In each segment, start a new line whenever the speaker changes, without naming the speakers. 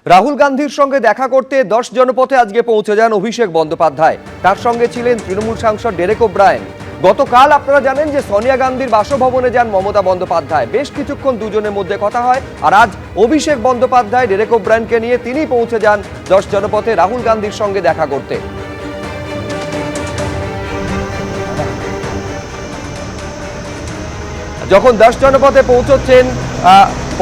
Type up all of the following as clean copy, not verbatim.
রাহুল গান্ধীর সঙ্গে দেখা করতে 10 জনপথে আজকে পৌঁছে যান অভিষেক বন্দ্যোপাধ্যায়। তার সঙ্গে ছিলেন তৃণমূল সাংসদ ডেরেক ওব্রায়েন। গতকাল আপনারা জানেন যে সোনিয়া গান্ধীর বাসভবনে যান মমতা বন্দ্যোপাধ্যায়। বেশ কিছুক্ষণ দুজনের মধ্যে কথা হয়। আর আজ অভিষেক বন্দ্যোপাধ্যায় ডেরেক ওব্রায়েনকে নিয়ে তিনি পৌঁছে যান 10 জনপথে রাহুল গান্ধীর সঙ্গে দেখা করতে। যখন 10 জনপথে পৌঁছচ্ছেন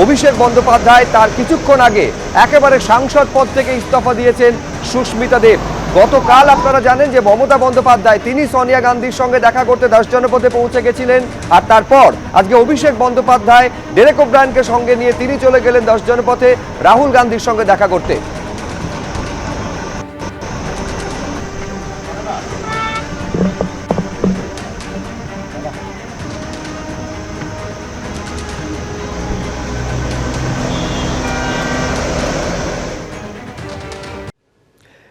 অভিষেক বন্দ্যোপাধ্যায়, তার কিছুক্ষণ আগে একেবারে সাংসদ পদ থেকে ইস্তফা দিয়েছেন সুস্মিতা দেব। গতকাল আপনারা জানেন যে মমতা বন্দ্যোপাধ্যায় তিনি সোনিয়া গান্ধীর সঙ্গে দেখা করতে 10 জনপথে পৌঁছে গেছিলেন। আর তারপর আজকে অভিষেক বন্দ্যোপাধ্যায় ডেরেক ওব্রায়েনকে সঙ্গে নিয়ে তিনি চলে গেলেন 10 জনপথে রাহুল গান্ধীর সঙ্গে দেখা করতে।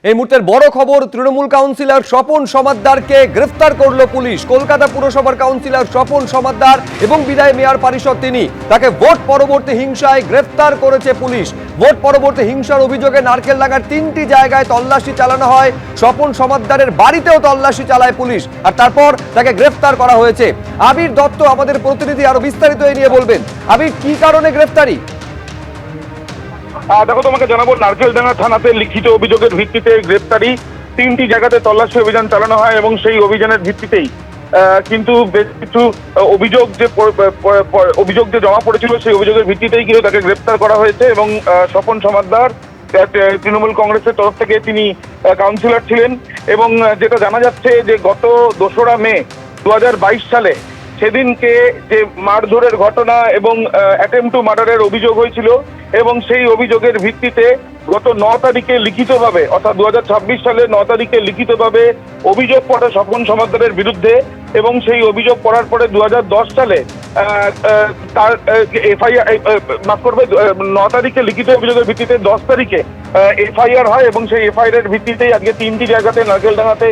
এই মুহূর্তের বড় খবর, তৃণমূল কাউন্সিলর স্বপন সমাদ্দারকে গ্রেফতার করল পুলিশ। কলকাতা পুরসভার কাউন্সিলর স্বপন সমাদ্দার এবং বিদায় মেয়র পরিষদ তিনি, তাকে ভোট পরবর্তী হিংসায় গ্রেফতার করেছে পুলিশ। ভোট পরবর্তী হিংসার অভিযোগে নারকেলডাঙ্গার 3টি জায়গায় তল্লাশি চালানো হয়। স্বপন সমাদ্দারের বাড়িতেও তল্লাশি চালায় পুলিশ, আর তারপর তাকে গ্রেফতার করা হয়েছে। আবির দত্ত আমাদের প্রতিনিধি আরো বিস্তারিত এই নিয়ে বলবেন। আবির, কি কারণে গ্রেফতারি?
দেখো, তোমাকে জানাবো, নারকেলডাঙ্গা থানাতে লিখিত অভিযোগের ভিত্তিতে গ্রেপ্তারি। 3টি জায়গাতে তল্লাশি অভিযান চালানো হয় এবং সেই অভিযানের ভিত্তিতেই কিন্তু বেশ কিছু অভিযোগ যে জমা পড়েছিল সেই অভিযোগের ভিত্তিতেই কিন্তু তাকে গ্রেপ্তার করা হয়েছে। এবং স্বপন সমাদ্দার তৃণমূল কংগ্রেসের তরফ থেকে তিনি কাউন্সিলর ছিলেন। এবং যেটা জানা যাচ্ছে যে গত 2রা মে 2022 সালে সেদিনকে যে মারধরের ঘটনা এবং অ্যাটেম্প টু মার্ডারের অভিযোগ হয়েছিল এবং সেই অভিযোগের ভিত্তিতে গত 9 তারিখে লিখিতভাবে, অর্থাৎ 2026 সালের 9 তারিখে লিখিতভাবে অভিযোগ পড়ে স্বপন সমাদ্দারের বিরুদ্ধে। এবং সেই অভিযোগ পড়ার পরে 2010 সালে তার এফআইআর, মাফ করবে, 9 তারিখে লিখিত অভিযোগের ভিত্তিতে 10 তারিখে এফআইআর হয়। এবং সেই এফআইআর এর ভিত্তিতেই আজকে 3টি জায়গাতে নারকেলডাঙ্গাতে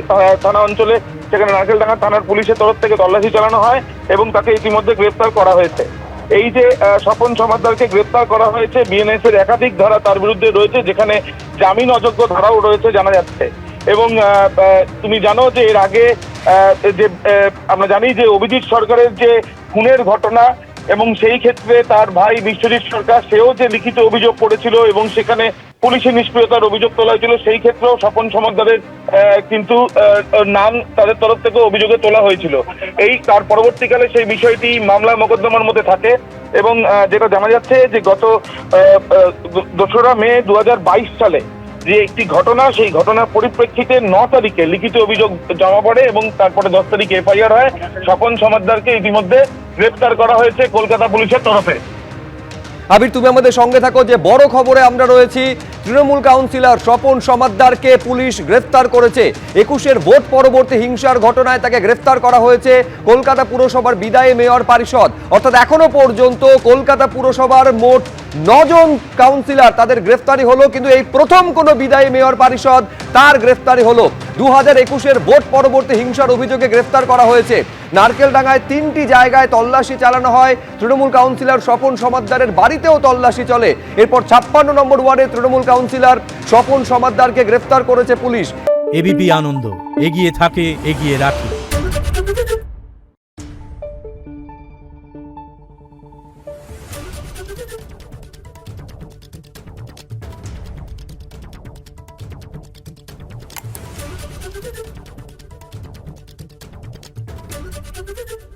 থানা অঞ্চলে, সেখানে নারকেলডাঙ্গা থানার পুলিশের তরফ থেকে তল্লাশি চালানো হয় এবং তাকে ইতিমধ্যে গ্রেফতার করা হয়েছে। এই যে স্বপন সমাদ্দারকে গ্রেফতার করা হয়েছে, বিএনএস এর একাধিক ধারা তার বিরুদ্ধে রয়েছে, যেখানে জামিন অযোগ্য ধারাও রয়েছে জানা যাচ্ছে। এবং তুমি জানো যে এর আগে যে আমরা জানি যে অভিজিৎ সরকারের যে খুনের ঘটনা এবং সেই ক্ষেত্রে তার ভাই বিশ্বজিৎ সরকার সেও যে লিখিত অভিযোগ করেছিল এবং সেখানে পুলিশের নিষ্ক্রিয়তার অভিযোগ তোলা হয়েছিল, সেই ক্ষেত্রেও স্বপন সমাদ্দারের কিন্তু নাম তাদের তরফ থেকে অভিযোগে তোলা হয়েছিল। এই তার পরবর্তীকালে সেই বিষয়টি মামলা মোকদ্দমার মধ্যে থাকে। এবং যেটা জানা যাচ্ছে যে গত 2রা মে 2022 সালে যে একটি ঘটনা, সেই ঘটনার পরিপ্রেক্ষিতে 9 তারিখে লিখিত অভিযোগ জমা পড়ে এবং তারপরে 10 তারিখে এফআইআর হয়। স্বপন সমাদ্দারকে ইতিমধ্যে গ্রেফতার করা হয়েছে কলকাতা পুলিশের তরফে।
আবির, তুমি আমাদের সঙ্গে থাকো। যে বড় খবরে আমরা রয়েছি, তৃণমূল কাউন্সিলর স্বপন সমাদ্দারকে পুলিশ গ্রেফতার করেছে। 21-এর ভোট পরবর্তী হিংসার ঘটনায় তাকে গ্রেফতার করা হয়েছে কলকাতা পুরসভার বিদায়ী মেয়র পরিষদ। অর্থাৎ এখনো পর্যন্ত কলকাতা পুরসভার মোট 9 জন কাউন্সিলর তাদের গ্রেফতারি হলো, কিন্তু এই প্রথম কোনো বিদায়ী মেয়র পরিষদ তার গ্রেফতারি হলো। 2021-এর ভোট পরবর্তী হিংসার অভিযোগে গ্রেফতার করা হয়েছে। নারকেলডাঙ্গায় 3টি জায়গায় তল্লাশি চালানো হয়। তৃণমূল কাউন্সিলর স্বপন সমাদ্দারের বাড়িতেও তল্লাশি চলে। এরপর 56 নম্বর ওয়ার্ডে তৃণমূল কাউন্সিলর স্বপন সমাদ্দারকে গ্রেফতার করেছে পুলিশ।
এবিপি আনন্দ, এগিয়ে থাকে, এগিয়ে রাখে।
Thank you.